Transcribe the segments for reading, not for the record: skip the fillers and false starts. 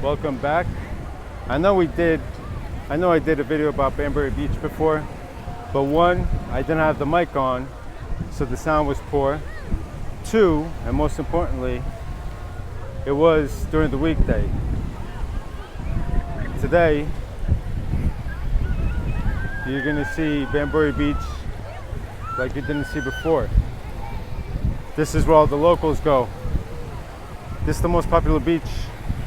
Welcome back. I know I did a video about Bamburi Beach before, but one, I didn't have the mic on, so the sound was poor. Two, and most importantly, it was during the weekday. Today, you're gonna see Bamburi Beach like you didn't see before. This is where all the locals go. This is the most popular beach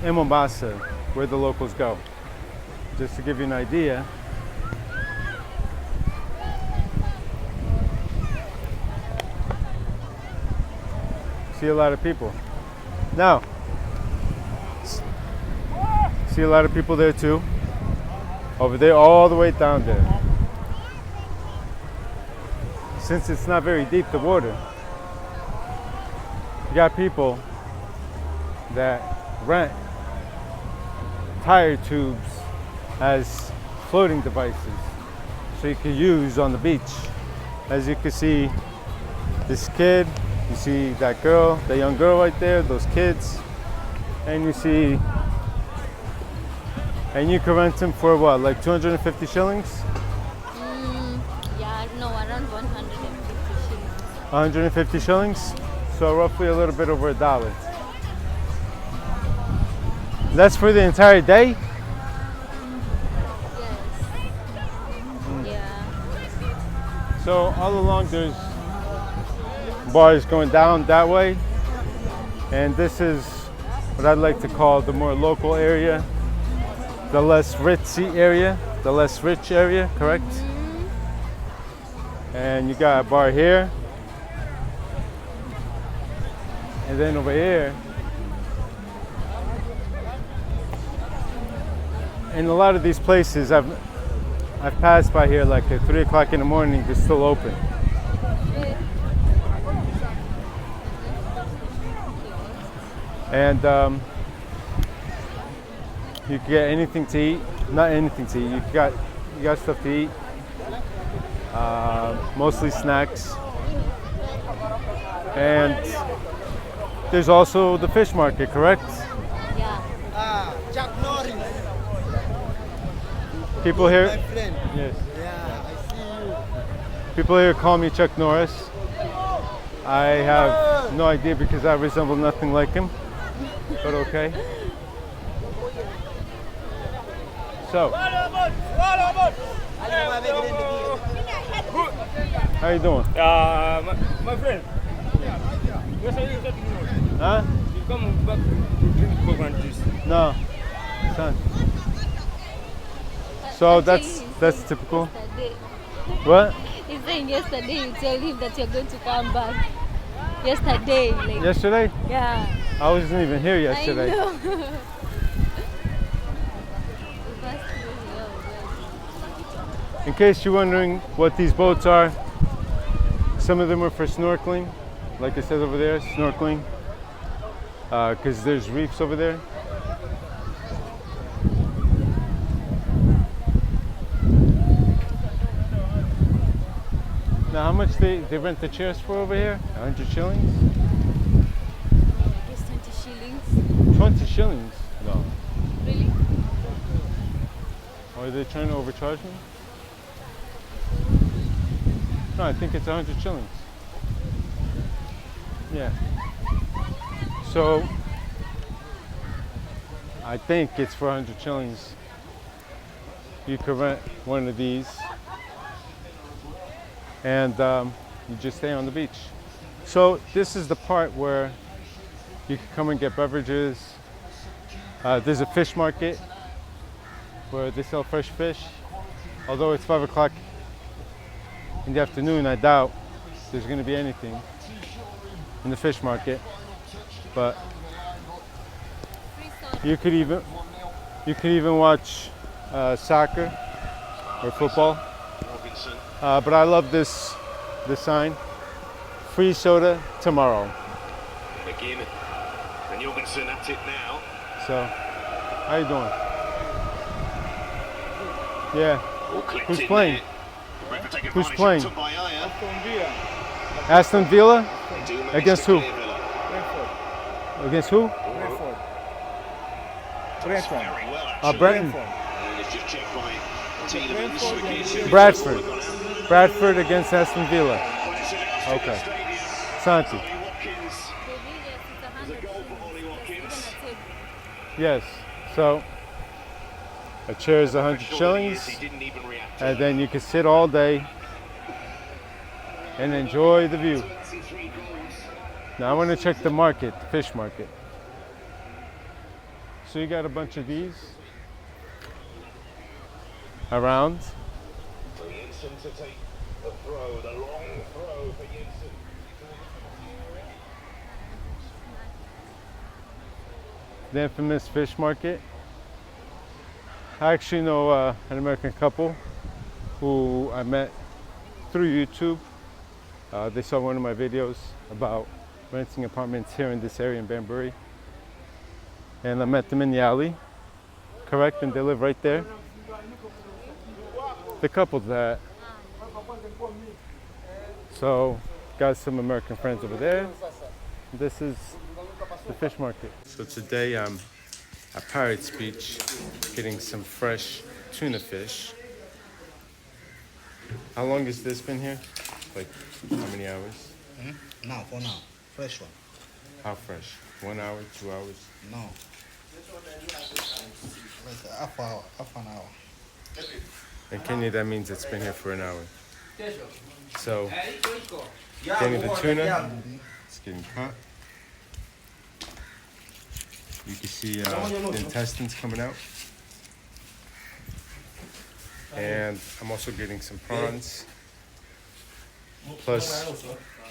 in Mombasa, where the locals go. Just to give you an idea. See a lot of people. Now, see a lot of people there too. Over there, all the way down there. Since it's not very deep, the water, you got people that rent tire tubes as floating devices, so you can use on the beach. As you can see, this kid, you see that girl, that young girl right there, those kids, and you see, and you can rent them for what, like 250 shillings? Yeah, no, around 150 shillings. 150 shillings? So roughly a little bit over $1. That's for the entire day? Yes. Yeah. So all along there's bars going down that way, and this is what I'd like to call the more local area, the less ritzy area, the less rich area, correct? And you got a bar here, and then over here, in a lot of these places I've passed by here like at 3 o'clock in the morning, they're still open. And you can get anything to eat, not anything to eat, you got stuff to eat, mostly snacks. And there's also the fish market, correct? Yeah. People here, My friend. yes. Yeah, I see you. People here call me Chuck Norris. I have no idea because I resemble nothing like him, but okay. So, how you doing? My friend. Huh? You come back to drink Coke and juice. No, son. So that's typical. Yesterday. What? He's saying yesterday you told him that you're going to come back. Yesterday, like. Yesterday? Yeah. I wasn't even here yesterday. I know. In case you're wondering what these boats are, some of them are for snorkeling, like I said over there, snorkeling, because there's reefs over there. Now, how much they rent the chairs for over here? 100 shillings? Just 20 shillings. 20 shillings? No. Really? Or are they trying to overcharge me? No, I think it's 100 shillings. Yeah. So, I think it's for 100 shillings. You could rent one of these, and you just stay on the beach. So this is the part where you can come and get beverages. There's a fish market where they sell fresh fish. Although it's 5 o'clock in the afternoon, I doubt there's going to be anything in the fish market. But you could even watch soccer or football. But I love this sign: free soda tomorrow. Begin. And Jorgensen at it now. So, how you doing? Yeah. Who's playing? Who's playing? Aston Villa? Against who? Against who? Brentford. Very well, Oh, actually. Brenton. And it's just checked by Tielemans. Bradford. Bradford against Aston Villa. Okay. Santi. The village is 100 shillings. Plus even a table. Yes. So a chair is 100 shillings, He didn't even react. and then you can sit all day and enjoy the view. Now I want to check the market, the fish market. So you got a bunch of these around. For Jensen to take the throw, the long throw for Jensen. The infamous fish market. I actually know an American couple who I met through YouTube. They saw one of my videos about renting apartments here in this area in Bamburi. And I met them in Nyali, correct? And they live right there. The couple that. So, got some American friends over there. This is the fish market. So today I'm at Pirates Beach getting some fresh tuna fish. How long has this been here? Like how many hours? Now, for now. Fresh one. How fresh? 1 hour, 2 hours? No. Like half hour, half an hour. In Kenya that means it's been here for an hour. So getting the tuna, it's getting cut. You can see the intestines coming out. And I'm also getting some prawns, plus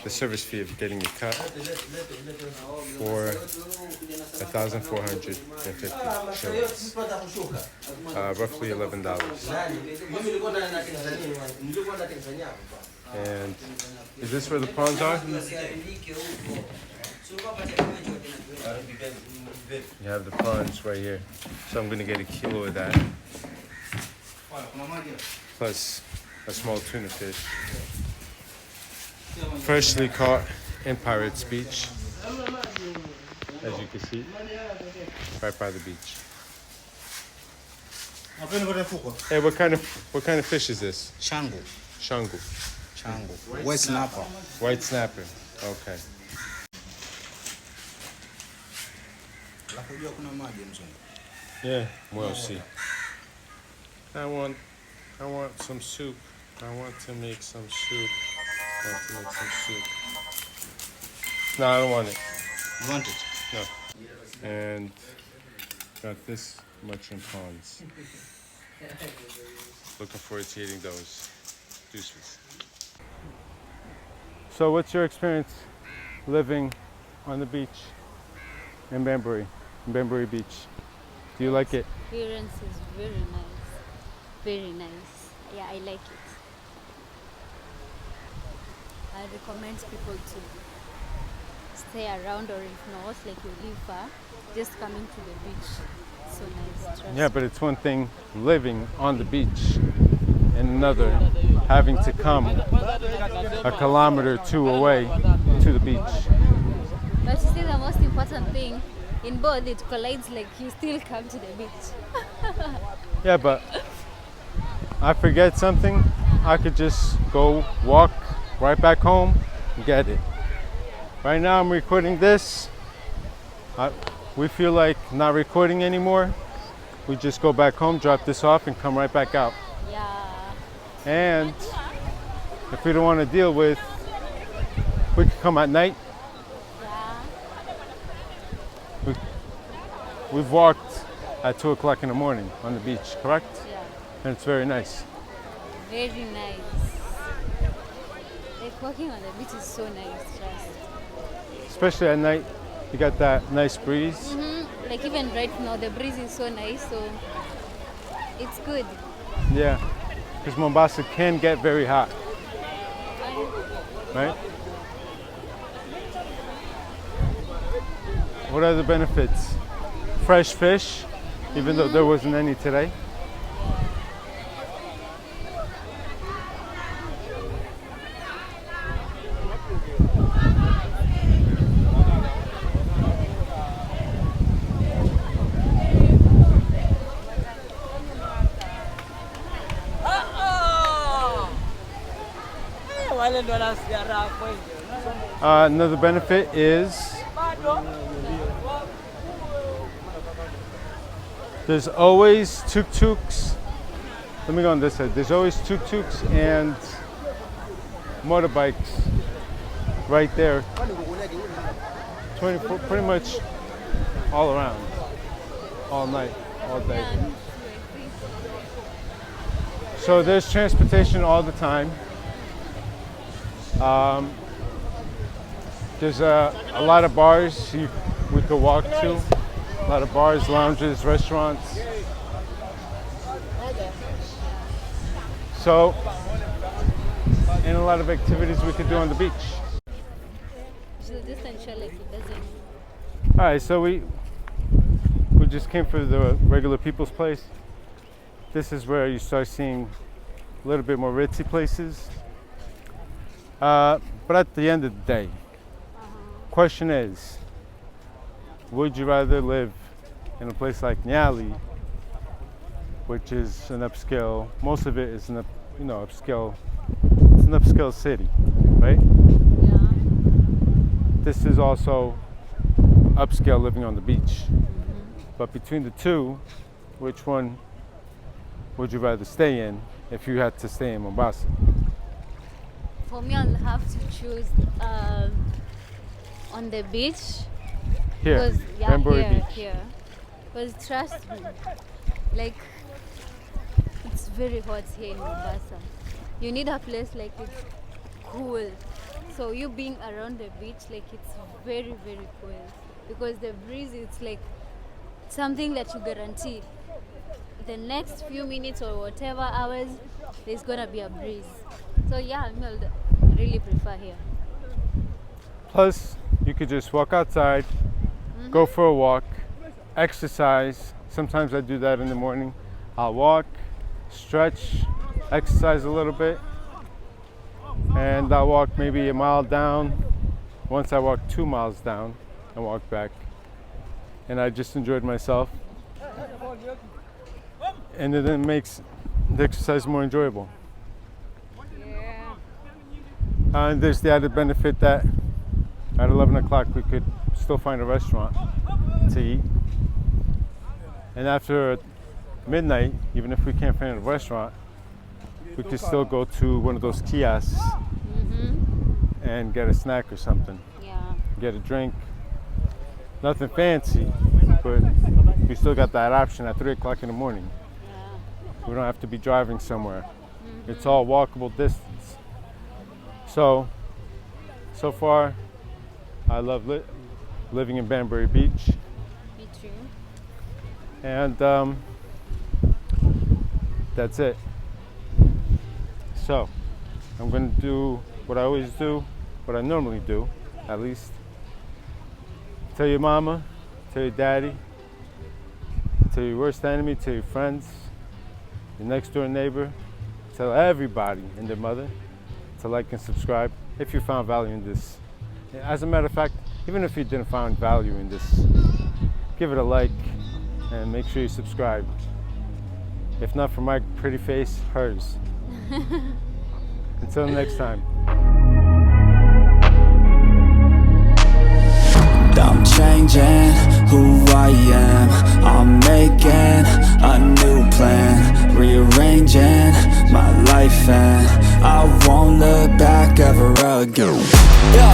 the service fee of getting it cut for 1,450 shillings, roughly $11. And is this where the prawns are? You have the prawns right here. So I'm gonna get a kilo of that, plus a small tuna fish. Freshly caught in Pirates Beach, as you can see, right by the beach. Hey, what kind of fish is this? Shango. Shangu. Shango. White snapper. White snapper. Okay. Yeah, we'll see. I want some soup. I want to make some soup. No, I don't want it. You want it? No. And got this much in prawns. Looking forward to eating those. Deuces. So what's your experience living on the beach in Bamburi Beach? Do you like it? Experience is very nice. Very nice. Yeah, I like it. I recommend people to stay around, or if not, like you live far, just coming to the beach. So nice. Trust Yeah, but it's one thing living on the beach and another having to come a kilometer or two away to the beach. But you see, the most important thing, in both it collides, like you still come to the beach. Yeah, but I forget something, I could just go walk right back home and get it. Right now I'm recording this. We feel like not recording anymore. We just go back home, drop this off, and come right back out. Yeah. And if we don't want to deal with, we could come at night. Yeah. We've walked at 2 o'clock in the morning on the beach, correct? Yeah. And it's very nice. Very nice. Like walking on the beach is so nice, trust. Especially at night, you got that nice breeze. Like even right now, the breeze is so nice, so it's good. Yeah, because Mombasa can get very hot, right? What are the benefits? Fresh fish, even though there wasn't any today. Another benefit is there's always tuk-tuks. Let me go on this side. There's always tuk-tuks and motorbikes right there. 24, pretty much all around, all night, all day. So there's transportation all the time. There's a lot of bars we could walk to. A lot of bars, lounges, restaurants. So, and a lot of activities we could do on the beach. So this and show like it doesn't. All right, so we just came for the regular people's place. This is where you start seeing a little bit more ritzy places. But at the end of the day, question is, would you rather live in a place like Nyali, which is an upscale, most of it is an upscale, it's an upscale city, right? Yeah. This is also upscale living on the beach. But between the two, which one would you rather stay in if you had to stay in Mombasa? For me, I'll have to choose on the beach. Here, Because, Bamburi here, Beach. here. Because trust me, like it's very hot here in Mombasa. You need a place like it's cool. So you being around the beach, like it's very, very cool. Because the breeze, it's like something that you guarantee. The next few minutes or whatever hours, there's gonna be a breeze. So yeah, I'll really prefer here. Plus, you could just walk outside, go for a walk, exercise. Sometimes I do that in the morning. I'll walk, stretch, exercise a little bit, and I'll walk maybe a mile down. Once I walk 2 miles down and walk back, and I just enjoyed myself. And then it makes the exercise more enjoyable. Yeah. And there's the added benefit that at 11 o'clock we could still find a restaurant to eat. And after midnight, even if we can't find a restaurant, we could still go to one of those kiosks and get a snack or something. Yeah. Get a drink. Nothing fancy, but we still got that option at 3 o'clock in the morning. Yeah. We don't have to be driving somewhere. It's all walkable distance. So far, I love living in Bamburi Beach. Me too. And that's it. So I'm going to do what I always do, what I normally do, at least. Tell your mama, tell your daddy, tell your worst enemy, tell your friends, your next door neighbor, tell everybody and their mother to like and subscribe if you found value in this. As a matter of fact, even if you didn't find value in this, give it a like and make sure you subscribe. If not for my pretty face, hers. Until next time. I'm changing who I am. I'm making a new plan, rearranging my life, and I won't look back ever again. Yeah.